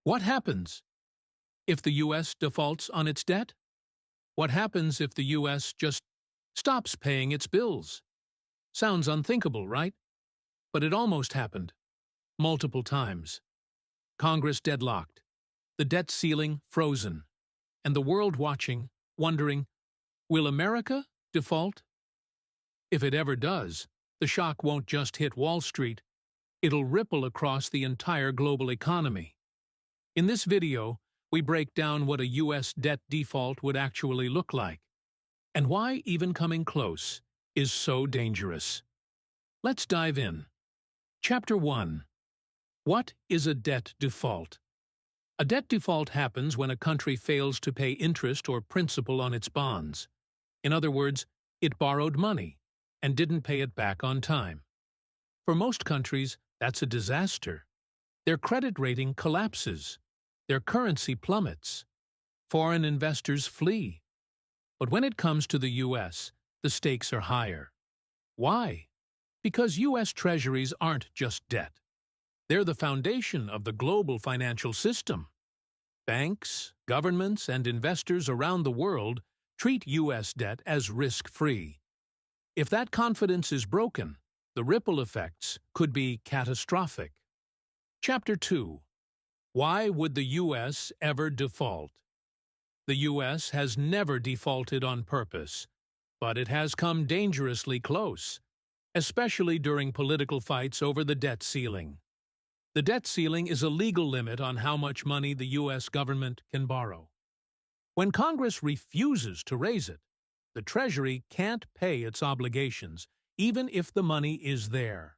What happens if the U.S. defaults on its debt? What happens if the U.S. just stops paying its bills? Sounds unthinkable, right? But it almost happened. Multiple times. Congress deadlocked, the debt ceiling frozen, and the world watching, wondering, will America default? If it ever does, the shock won't just hit Wall Street, it'll ripple across the entire global economy. In this video, we break down what a U.S. debt default would actually look like, and why even coming close is so dangerous. Let's dive in. Chapter 1. What is a debt default? A debt default happens when a country fails to pay interest or principal on its bonds. In other words, it borrowed money and didn't pay it back on time. For most countries, that's a disaster. Their credit rating collapses. Their currency plummets. Foreign investors flee. But when it comes to the U.S., the stakes are higher. Why? Because U.S. treasuries aren't just debt. They're the foundation of the global financial system. Banks, governments, and investors around the world treat U.S. debt as risk-free. If that confidence is broken, the ripple effects could be catastrophic. Chapter 2. Why would the U.S. ever default? The U.S. has never defaulted on purpose, but it has come dangerously close, especially during political fights over the debt ceiling. The debt ceiling is a legal limit on how much money the U.S. government can borrow. When Congress refuses to raise it, the Treasury can't pay its obligations, even if the money is there.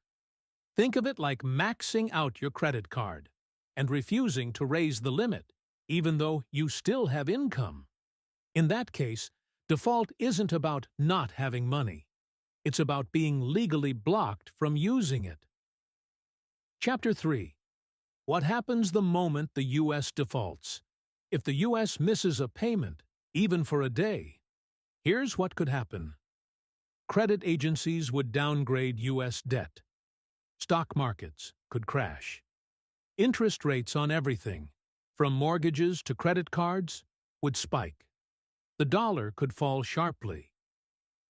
Think of it like maxing out your credit card and refusing to raise the limit, even though you still have income. In that case, default isn't about not having money. It's about being legally blocked from using it. Chapter 3. What happens the moment the U.S. defaults? If the U.S. misses a payment, even for a day, here's what could happen. Credit agencies would downgrade U.S. debt. Stock markets could crash. Interest rates on everything, from mortgages to credit cards, would spike. The dollar could fall sharply.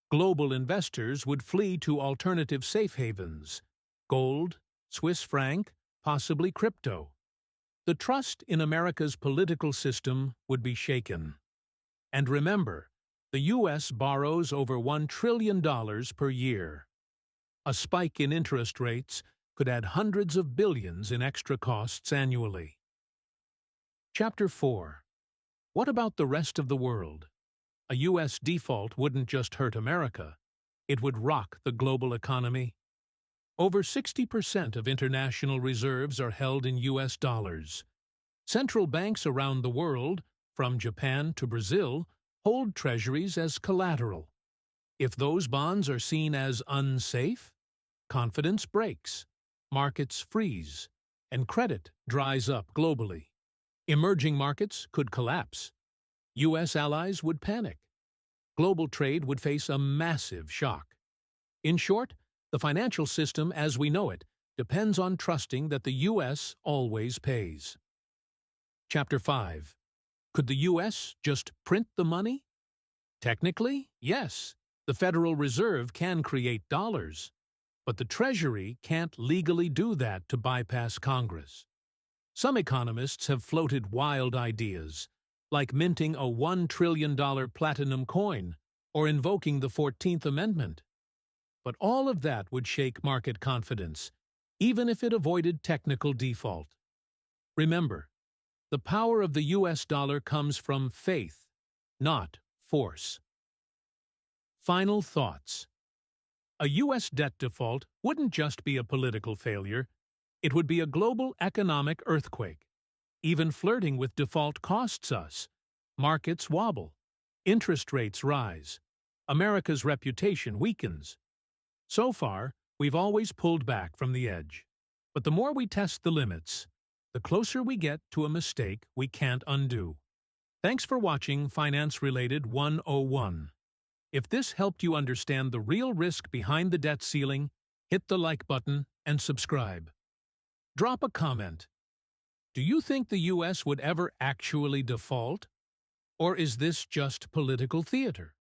Global investors would flee to alternative safe havens, gold, Swiss franc, possibly crypto. The trust in America's political system would be shaken. And remember, the U.S. borrows over $1 trillion per year. A spike in interest rates could add hundreds of billions in extra costs annually. Chapter 4. What about the rest of the world? A U.S. default wouldn't just hurt America, it would rock the global economy. Over 60% of international reserves are held in U.S. dollars. Central banks around the world, from Japan to Brazil, hold treasuries as collateral. If those bonds are seen as unsafe, confidence breaks, markets freeze, and credit dries up globally. Emerging markets could collapse. U.S. allies would panic. Global trade would face a massive shock. In short, the financial system as we know it depends on trusting that the U.S. always pays. Chapter 5. Could the U.S. just print the money? Technically, yes. The Federal Reserve can create dollars. But the Treasury can't legally do that to bypass Congress. Some economists have floated wild ideas, like minting a $1 trillion platinum coin or invoking the 14th Amendment. But all of that would shake market confidence, even if it avoided technical default. Remember, the power of the U.S. dollar comes from faith, not force. Final thoughts. A U.S. debt default wouldn't just be a political failure, it would be a global economic earthquake. Even flirting with default costs us. Markets wobble. Interest rates rise. America's reputation weakens. So far, we've always pulled back from the edge. But the more we test the limits, the closer we get to a mistake we can't undo. Thanks for watching Finance Related 101. If this helped you understand the real risk behind the debt ceiling, hit the like button and subscribe. Drop a comment. Do you think the U.S. would ever actually default? Or is this just political theater?